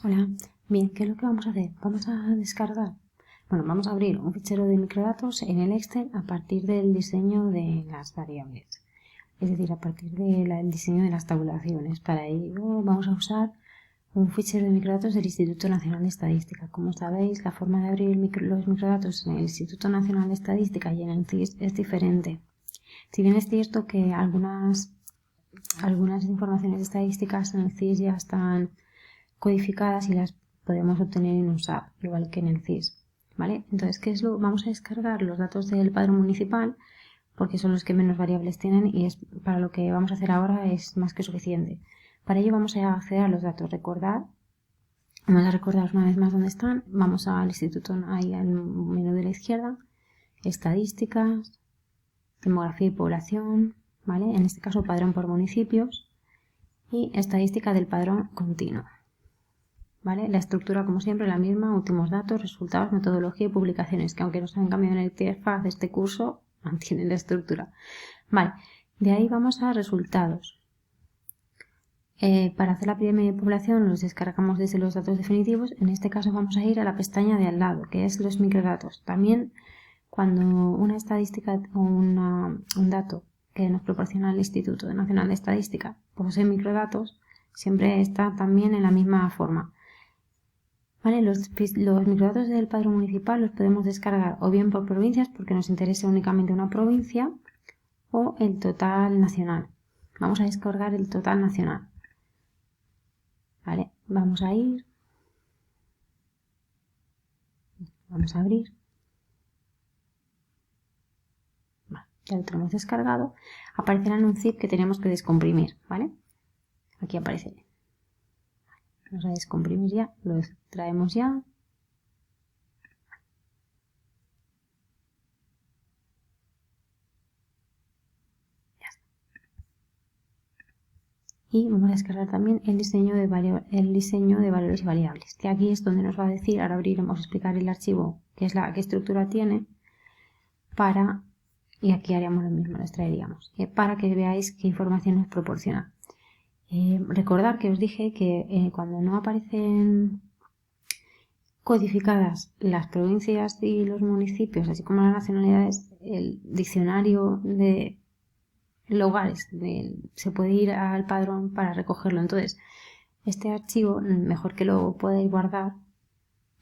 Hola, bien, ¿qué es lo que vamos a hacer? Vamos a descargar, vamos a abrir un fichero de microdatos en el Excel a partir del diseño de las variables, es decir, a partir del diseño de las tabulaciones. Para ello vamos a usar un fichero de microdatos del Instituto Nacional de Estadística. Como sabéis, la forma de abrir los microdatos en el Instituto Nacional de Estadística y en el CIS es diferente. Si bien es cierto que algunas informaciones estadísticas en el CIS ya están codificadas y las podemos obtener en un SAP, igual que en el CIS, ¿vale? Entonces, vamos a descargar los datos del padrón municipal porque son los que menos variables tienen y es para lo que vamos a hacer ahora es más que suficiente. Para ello vamos a acceder a los datos. Vamos a recordar una vez más dónde están. Vamos al instituto, ahí al menú de la izquierda, estadísticas, demografía y población, ¿vale? En este caso padrón por municipios y estadística del padrón continuo. ¿Vale? La estructura, como siempre, la misma: últimos datos, resultados, metodología y publicaciones, que aunque nos han cambiado en el interfaz de este curso, mantienen la estructura. Vale, de ahí vamos a resultados. Para hacer la pirámide de población los descargamos desde los datos definitivos. En este caso vamos a ir a la pestaña de al lado, que es los microdatos. También cuando una estadística o un dato que nos proporciona el Instituto Nacional de Estadística posee microdatos, siempre está también en la misma forma. ¿Vale? Los microdatos del padrón municipal los podemos descargar o bien por provincias, porque nos interesa únicamente una provincia, o el total nacional. Vamos a descargar el total nacional. ¿Vale? Vamos a ir. Vamos a abrir. Vale, ya lo tenemos descargado. Aparecerá en un zip que tenemos que descomprimir. ¿Vale? Aquí aparece. Vamos a descomprimir ya. Lo extraemos ya. Y vamos a descargar también el diseño de valores y variables. De aquí es donde nos va a decir, ahora abriremos, explicar el archivo, qué estructura tiene, y aquí haríamos lo mismo, lo extraeríamos, para que veáis qué información nos proporciona. Recordad que os dije que cuando no aparecen codificadas las provincias y los municipios, así como las nacionalidades, el diccionario de lugares se puede ir al padrón para recogerlo. Entonces, este archivo mejor que lo podáis guardar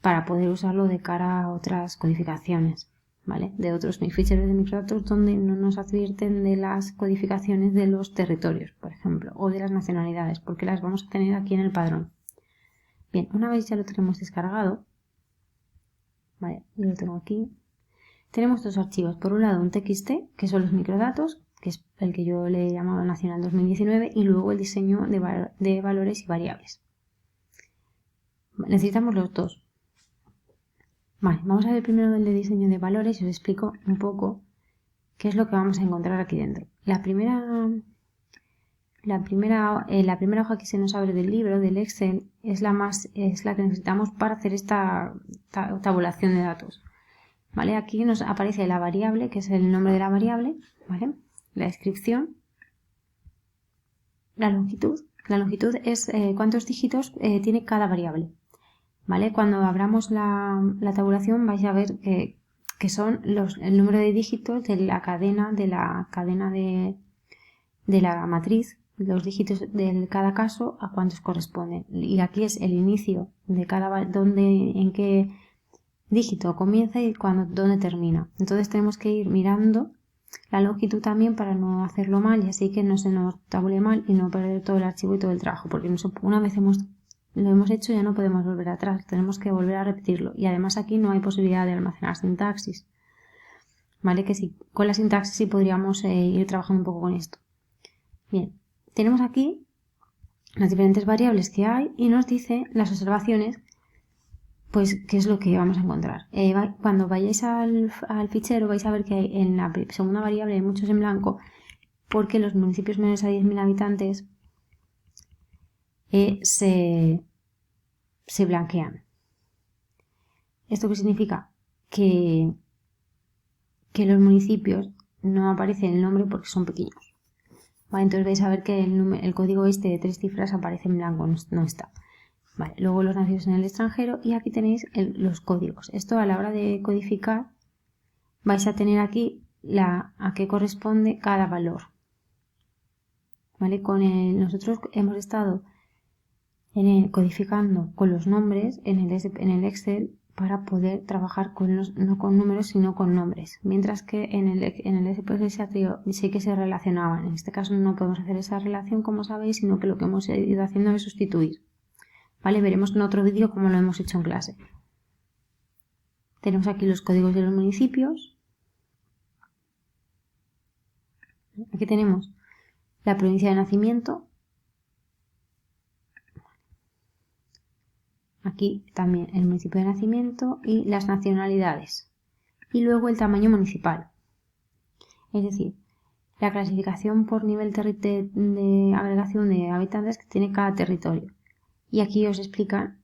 para poder usarlo de cara a otras codificaciones, ¿vale? De otros ficheros de microdatos donde no nos advierten de las codificaciones de los territorios, por ejemplo, o de las nacionalidades, porque las vamos a tener aquí en el padrón. Bien, una vez ya lo tenemos descargado, ¿vale? Yo lo tengo aquí. Tenemos dos archivos. Por un lado, un TXT, que son los microdatos, que es el que yo le he llamado Nacional 2019, y luego el diseño de valores y variables. Necesitamos los dos. Vale, vamos a ver primero el de diseño de valores y os explico un poco qué es lo que vamos a encontrar aquí dentro. La primera hoja que se nos abre del libro, del Excel, es la que necesitamos para hacer esta tabulación de datos. ¿Vale? Aquí nos aparece la variable, que es el nombre de la variable, ¿vale? La descripción, la longitud. La longitud es cuántos dígitos tiene cada variable. ¿Vale? Cuando abramos la tabulación vais a ver que son el número de dígitos de la cadena de la matriz, los dígitos de cada caso a cuántos corresponden. Y aquí es el inicio de en qué dígito comienza y dónde termina. Entonces tenemos que ir mirando la longitud también para no hacerlo mal y así que no se nos tabule mal y no perder todo el archivo y todo el trabajo, porque una vez lo hemos hecho ya no podemos volver atrás, tenemos que volver a repetirlo y además aquí no hay posibilidad de almacenar sintaxis, ¿vale? Que sí, con la sintaxis sí podríamos ir trabajando un poco con esto. Bien, tenemos aquí las diferentes variables que hay y nos dice las observaciones, pues qué es lo que vamos a encontrar. Cuando vayáis al fichero vais a ver que en la segunda variable hay muchos en blanco porque los municipios menores a 10.000 habitantes se blanquean. ¿Esto qué significa? Que los municipios no aparecen el nombre porque son pequeños. Vale, entonces vais a ver que el código este de 3 cifras aparece en blanco, no está. Vale, luego los nacidos en el extranjero y aquí tenéis los códigos. Esto a la hora de codificar vais a tener aquí a qué corresponde cada valor. ¿Vale? Nosotros hemos estado codificando con los nombres en el Excel para poder trabajar no con números sino con nombres, mientras que en el SPSS sí que se relacionaban. En este caso no podemos hacer esa relación, como sabéis, sino que lo que hemos ido haciendo es sustituir. ¿Vale? Veremos en otro vídeo cómo lo hemos hecho en clase. Tenemos aquí los códigos de los municipios. Aquí tenemos la provincia de nacimiento. Aquí también el municipio de nacimiento y las nacionalidades. Y luego el tamaño municipal. Es decir, la clasificación por nivel de agregación de habitantes que tiene cada territorio. Y aquí os explican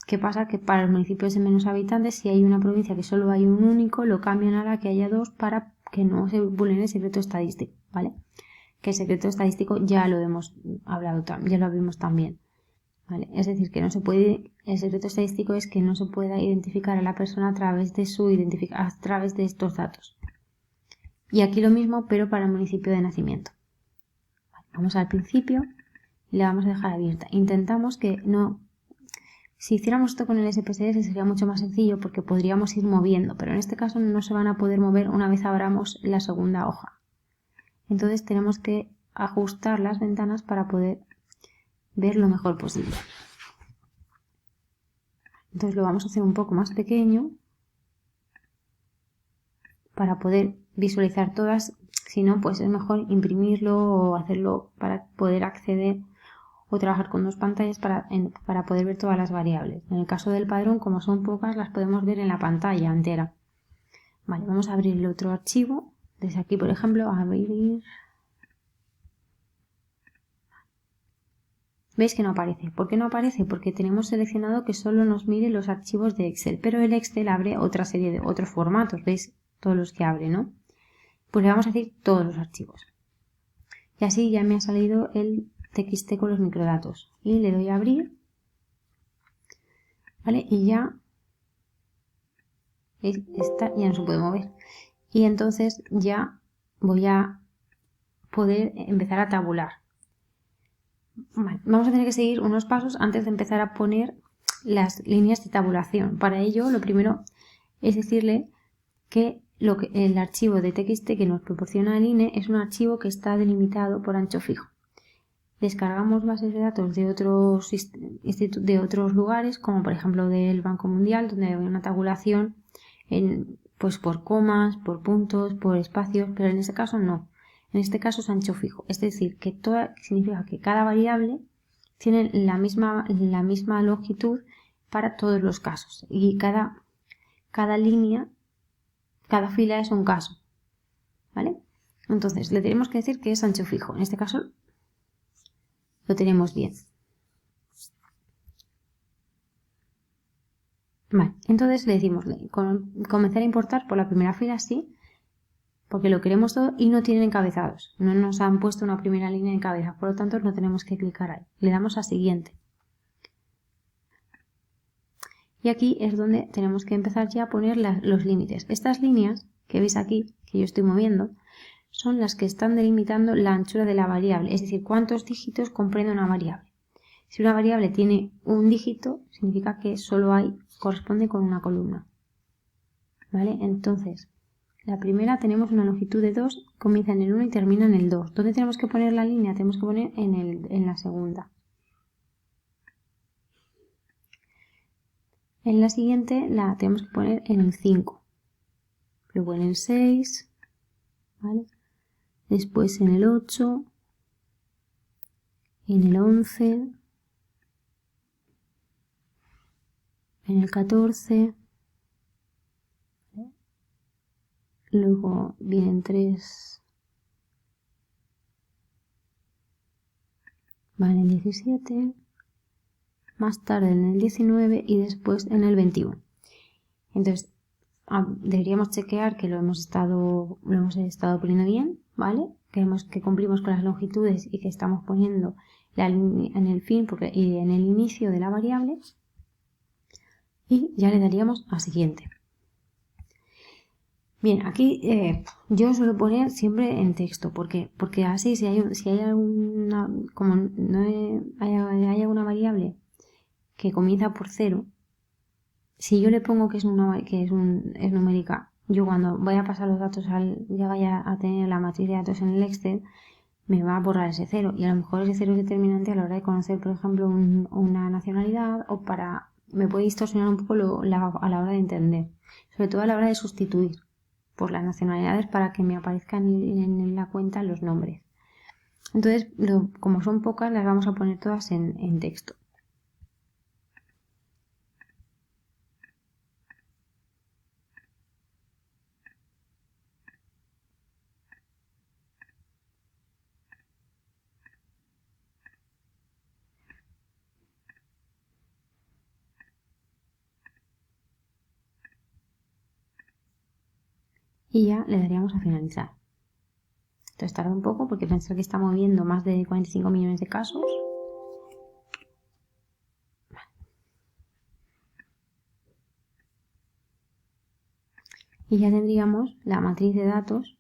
qué pasa que para los municipios de menos habitantes, si hay una provincia que solo hay un único, lo cambian a la que haya dos para que no se vulnere el secreto estadístico, ¿vale? Que el secreto estadístico ya lo hemos hablado, ya lo vimos también, ¿vale? Es decir, que no se puede, el secreto estadístico es que no se pueda identificar a la persona a través de a través de estos datos. Y aquí lo mismo, pero para el municipio de nacimiento. Vale, vamos al principio y la vamos a dejar abierta. Intentamos que no. Si hiciéramos esto con el SPSS sería mucho más sencillo porque podríamos ir moviendo, pero en este caso no se van a poder mover una vez abramos la segunda hoja. Entonces tenemos que ajustar las ventanas para poder ver lo mejor posible. Entonces lo vamos a hacer un poco más pequeño para poder visualizar todas. Si no, pues es mejor imprimirlo o hacerlo para poder acceder o trabajar con dos pantallas para poder ver todas las variables. En el caso del padrón, como son pocas, las podemos ver en la pantalla entera. Vale, vamos a abrir el otro archivo. Desde aquí, por ejemplo, abrir. ¿Veis que no aparece? ¿Por qué no aparece? Porque tenemos seleccionado que solo nos mire los archivos de Excel, pero el Excel abre otra serie de otros formatos. ¿Veis? Todos los que abre, ¿no? Pues le vamos a decir todos los archivos. Y así ya me ha salido el TXT con los microdatos. Y le doy a abrir. ¿Vale? Y ya esta ya no se puede mover. Y entonces ya voy a poder empezar a tabular. Vale, vamos a tener que seguir unos pasos antes de empezar a poner las líneas de tabulación. Para ello, lo primero es decirle que el archivo de TXT que nos proporciona el INE es un archivo que está delimitado por ancho fijo. Descargamos bases de datos de otros lugares, como por ejemplo del Banco Mundial, donde hay una tabulación pues por comas, por puntos, por espacios, pero en este caso no. En este caso es ancho fijo, es decir, que significa que cada variable tiene la misma longitud para todos los casos y cada línea, cada fila es un caso, ¿vale? Entonces le tenemos que decir que es ancho fijo. En este caso lo tenemos bien. Vale, entonces le decimos comenzar a importar por la primera fila, sí, porque lo queremos todo y no tienen encabezados. No nos han puesto una primera línea de cabeza, por lo tanto no tenemos que clicar ahí. Le damos a siguiente. Y aquí es donde tenemos que empezar ya a poner los límites. Estas líneas que veis aquí, que yo estoy moviendo, son las que están delimitando la anchura de la variable, es decir, cuántos dígitos comprende una variable. Si una variable tiene un dígito, significa que solo corresponde con una columna. ¿Vale? Entonces, la primera tenemos una longitud de 2, comienza en el 1 y termina en el 2. ¿Dónde tenemos que poner la línea? Tenemos que poner en la segunda. En la siguiente la tenemos que poner en el 5. Luego en el 6. ¿Vale? Después en el 8. En el 11. En el 14. Luego vienen 3. Vale, en el 17. Más tarde en el 19 y después en el 21. Entonces, deberíamos chequear que lo hemos estado poniendo bien, ¿vale? Que cumplimos con las longitudes y que estamos poniendo en el fin y en el inicio de la variable, y ya le daríamos a siguiente. Bien, aquí yo suelo poner siempre en texto, porque así si hay alguna, como no hay alguna variable que comienza por 0, si yo le pongo que es numérica, yo cuando voy a pasar los datos ya vaya a tener la matriz de datos en el Excel, me va a borrar ese 0, y a lo mejor ese 0 es determinante a la hora de conocer, por ejemplo, una nacionalidad, o me puede distorsionar un poco a la hora de entender, sobre todo a la hora de sustituir por las nacionalidades para que me aparezcan en la cuenta los nombres. Entonces, como son pocas, las vamos a poner todas en texto. Y ya le daríamos a finalizar. Entonces tarda un poco porque pensar que estamos viendo más de 45 millones de casos. Y ya tendríamos la matriz de datos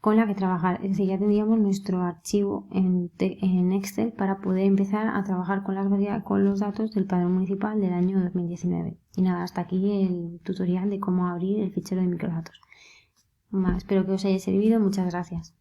con la que trabajar. Es decir, ya tendríamos nuestro archivo en Excel para poder empezar a trabajar con los datos del padrón municipal del año 2019. Y nada, hasta aquí el tutorial de cómo abrir el fichero de microdatos. Espero que os haya servido. Muchas gracias.